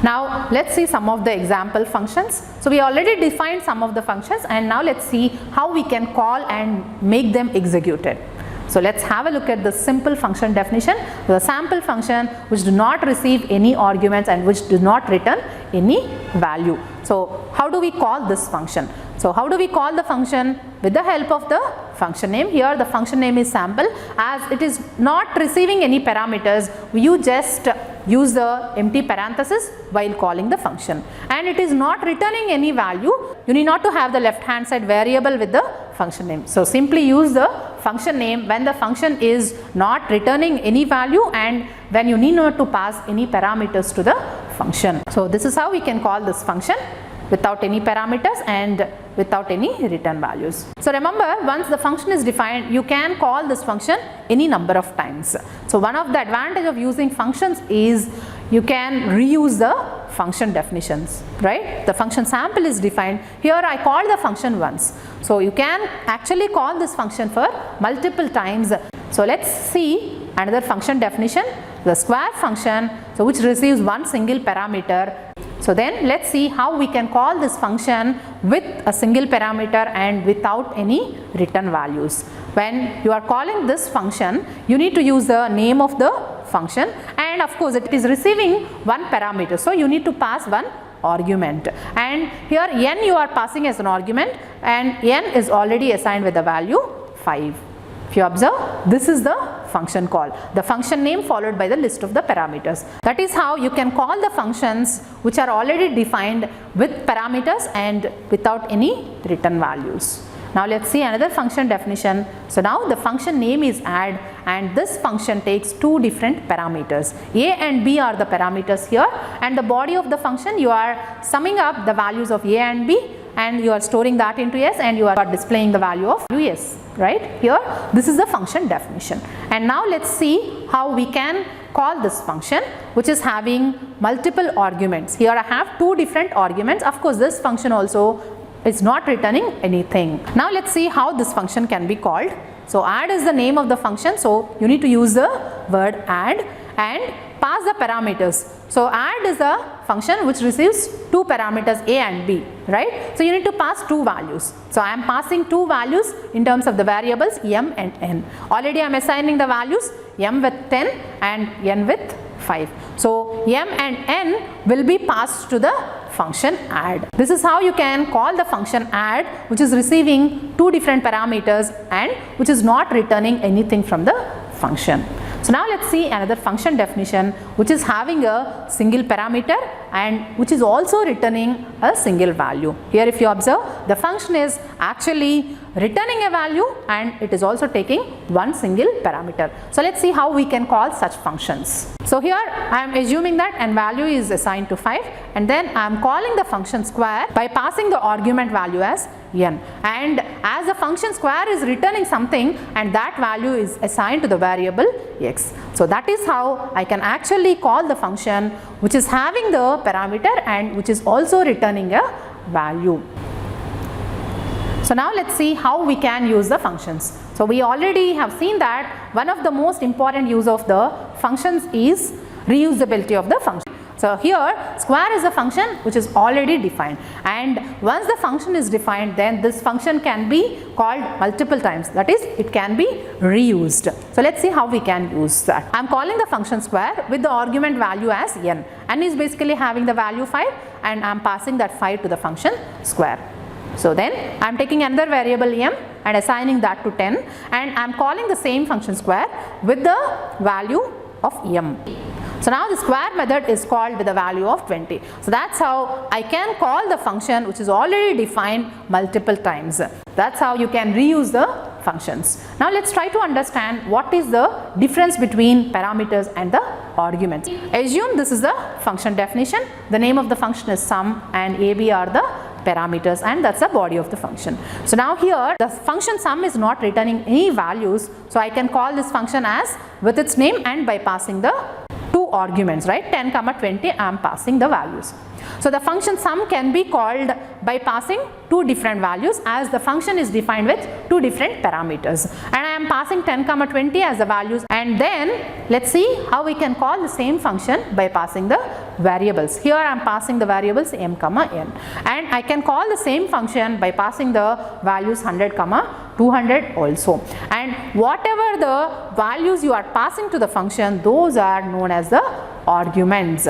Now let's see some of the example functions. So we already defined some of the functions, and now let's see how we can call and make them executed. So let's have a look at the simple function definition. The sample function which do not receive any arguments and which do not return any value. So how do we call this function? So how do we call the function? With the help of the function name. Here the function name is sample. As it is not receiving any parameters, you just use the empty parenthesis while calling the function, and it is not returning any value. You need not to have the left hand side variable with the function name. So simply use the function name when the function is not returning any value and when you need not to pass any parameters to the function. So this is how we can call this function without any parameters and without any return values. So remember, once the function is defined, you can call this function any number of times. So one of the advantage of using functions is you can reuse the function definitions, right? The function sample is defined. Here I called the function once. So you can actually call this function for multiple times. So let's see another function definition, the square function, so which receives one single parameter. So then let's see how we can call this function with a single parameter and without any return values. When you are calling this function, you need to use the name of the function, and of course it is receiving one parameter, so you need to pass one argument, and here n you are passing as an argument and n is already assigned with the value 5. If you observe, this is the function call, the function name followed by the list of the parameters. That is how you can call the functions which are already defined with parameters and without any return values. Now let's see another function definition. So now the function name is add, and this function takes two different parameters. A and B are the parameters here, and the body of the function, you are summing up the values of A and B and you are storing that into S and you are displaying the value of S, right? Here this is the function definition. And now let's see how we can call this function which is having multiple arguments. Here I have two different arguments. Of course this function also is not returning anything. Now let's see how this function can be called. So add is the name of the function, so you need to use the word add and pass the parameters. So add is a function which receives two parameters A and B, right? So you need to pass two values. So I am passing two values in terms of the variables m and n. Already I am assigning the values m with 10 and n with 5. So m and n will be passed to the function add. This is how you can call the function add, which is receiving two different parameters and which is not returning anything from the function. So now let's see another function definition which is having a single parameter and which is also returning a single value. Here if you observe, the function is actually returning a value and it is also taking one single parameter. So let's see how we can call such functions. So here I am assuming that n value is assigned to 5 and then I am calling the function square by passing the argument value as n, and as the function square is returning something and that value is assigned to the variable x. So that is how I can actually call the function which is having the parameter and which is also returning a value. So now let's see how we can use the functions. So we already have seen that one of the most important use of the functions is reusability of the function. So here square is a function which is already defined, and once the function is defined, then this function can be called multiple times, that is it can be reused. So let's see how we can use that. I am calling the function square with the argument value as n. N is basically having the value 5 and I am passing that 5 to the function square. So then I am taking another variable m and assigning that to 10 and I am calling the same function square with the value of m. So now the square method is called with the value of 20. So that's how I can call the function which is already defined multiple times. That's how you can reuse the functions. Now let's try to understand what is the difference between parameters and the arguments. Assume this is the function definition. The name of the function is sum and AB are the parameters and that's the body of the function. So now here the function sum is not returning any values, so I can call this function as with its name and by passing the two arguments, right? 10, 20 I am passing the values. So the function sum can be called by passing two different values as the function is defined with two different parameters, and I am am passing 10, 20 as the values, and then let's see how we can call the same function by passing the variables. Here I am passing the variables m, n, and I can call the same function by passing the values 100, 200 also, and whatever the values you are passing to the function, those are known as the arguments.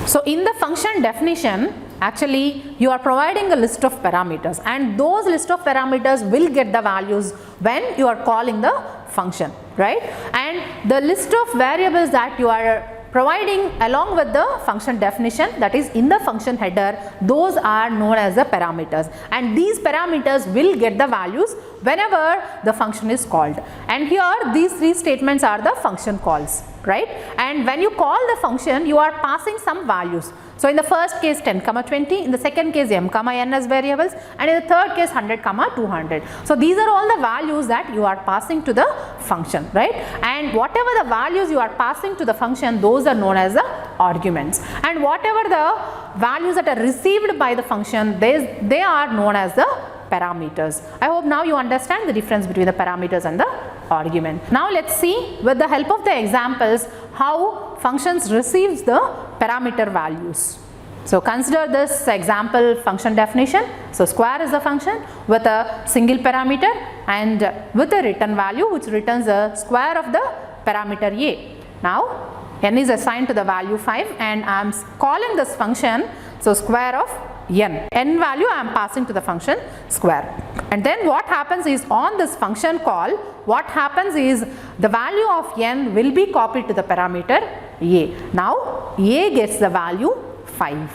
So in the function definition, actually you are providing a list of parameters, and those list of parameters will get the values when you are calling the function, right? And the list of variables that you are providing along with the function definition, that is in the function header, those are known as the parameters, and these parameters will get the values whenever the function is called. And here these three statements are the function calls, right? And when you call the function, you are passing some values. So in the first case 10, 20, in the second case m, n as variables, and in the third case 100, 200. So these are all the values that you are passing to the function, right? And whatever the values you are passing to the function, those are known as the arguments. And whatever the values that are received by the function, they are known as the parameters. I hope now you understand the difference between the parameters and the argument. Now let's see with the help of the examples how functions receives the parameter values. So consider this example function definition. So square is the function with a single parameter and with a return value which returns the square of the parameter a. Now n is assigned to the value 5 and I am calling this function, so square of n value I am passing to the function square. And then what happens is on this function call, what happens is the value of n will be copied to the parameter a. Now a gets the value 5,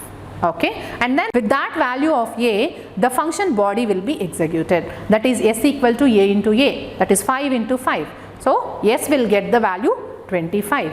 okay, and then with that value of a, the function body will be executed, that is s equal to a into a, that is 5 into 5. So s will get the value 25,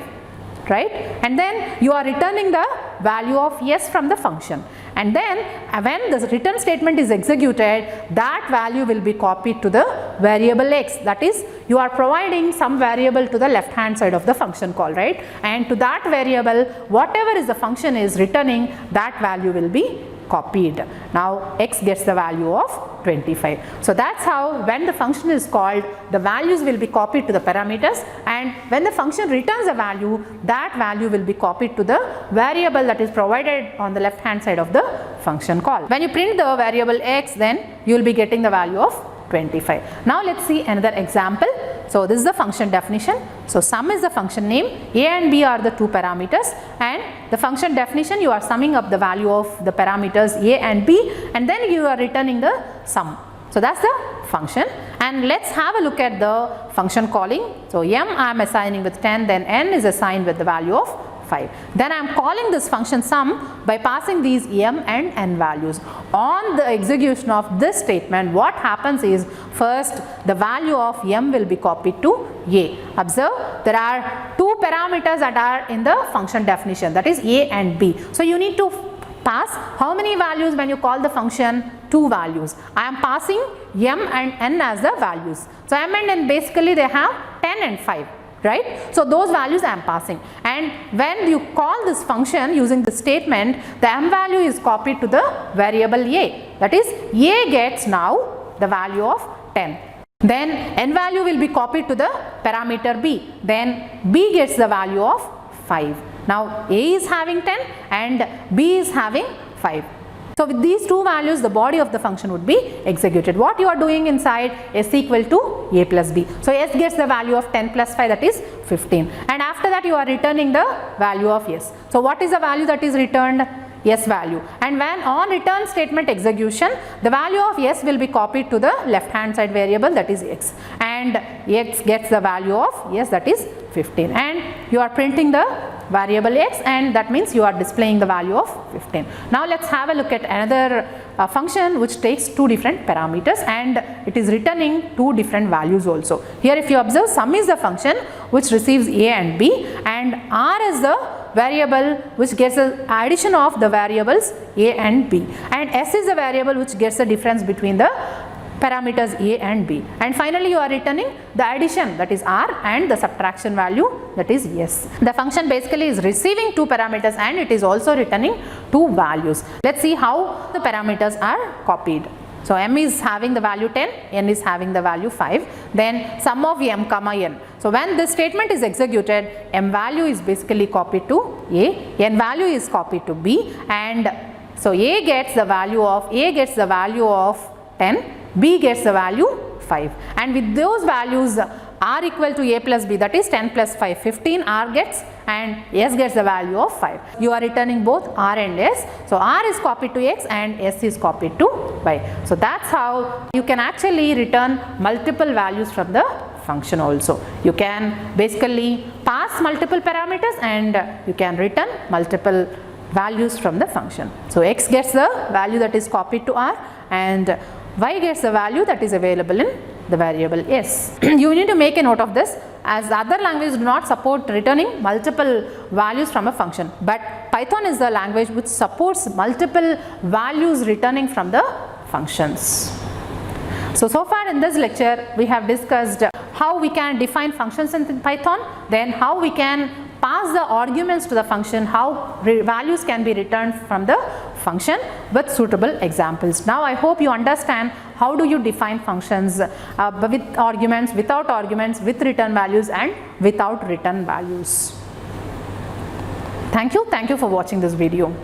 right? And then you are returning the value of s from the function, and then when the return statement is executed, that value will be copied to the variable x, that is you are providing some variable to the left hand side of the function call, right? And to that variable, whatever is the function is returning, that value will be copied. Now x gets the value of 25. So that's how when the function is called, the values will be copied to the parameters, and when the function returns a value, that value will be copied to the variable that is provided on the left hand side of the function call. When you print the variable x, then you will be getting the value of 25. Now let's see another example. So this is the function definition. So sum is the function name, a and b are the two parameters, and the function definition, you are summing up the value of the parameters a and b, and then you are returning the sum. So that's the function, and let's have a look at the function calling. So m I am assigning with 10, then n is assigned with the value of 5. Then I am calling this function sum by passing these m and n values. On the execution of this statement, what happens is first the value of m will be copied to a. Observe, there are two parameters that are in the function definition, that is a and b. So you need to pass how many values when you call the function? 2 values. I am passing m and n as the values. So m and n basically they have 10 and 5. Right? So those values I am passing, and when you call this function using the statement, the m value is copied to the variable a, that is a gets now the value of 10. Then n value will be copied to the parameter b, then b gets the value of 5. Now a is having 10 and b is having 5. So with these two values, the body of the function would be executed. What you are doing inside, s equal to a plus b. So s gets the value of 10 plus 5, that is 15, and after that you are returning the value of s. So what is the value that is returned? S value, and when on return statement execution, the value of s will be copied to the left hand side variable, that is x, and x gets the value of s, that is 15, and you are printing the variable x, and that means you are displaying the value of 15. Now let's have a look at another function which takes two different parameters and it is returning two different values also. Here if you observe, sum is the function which receives a and b, and r is the variable which gets the addition of the variables a and b, and s is the variable which gets the difference between the parameters a and b, and finally you are returning the addition, that is r, and the subtraction value, that is s. The function basically is receiving two parameters and it is also returning two values. Let's see how the parameters are copied. So m is having the value 10, n is having the value 5. Then sum of m comma n. So when this statement is executed, m value is basically copied to a, n value is copied to b, and so a gets the value of 10, b gets the value 5, and with those values r equal to a plus b, that is 10 plus 5, 15, r gets, and s gets the value of 5. You are returning both r and s. So r is copied to x and s is copied to y. So that's how you can actually return multiple values from the function also. You can basically pass multiple parameters and you can return multiple values from the function. So x gets the value that is copied to r and y gets the value that is available in the variable s. You need to make a note of this, as other languages do not support returning multiple values from a function, but Python is the language which supports multiple values returning from the functions. So far in this lecture we have discussed how we can define functions in Python, then how we can pass the arguments to the function, how values can be returned from the function with suitable examples. Now I hope you understand how do you define functions with arguments, without arguments, with return values and without return values. Thank you for watching this video.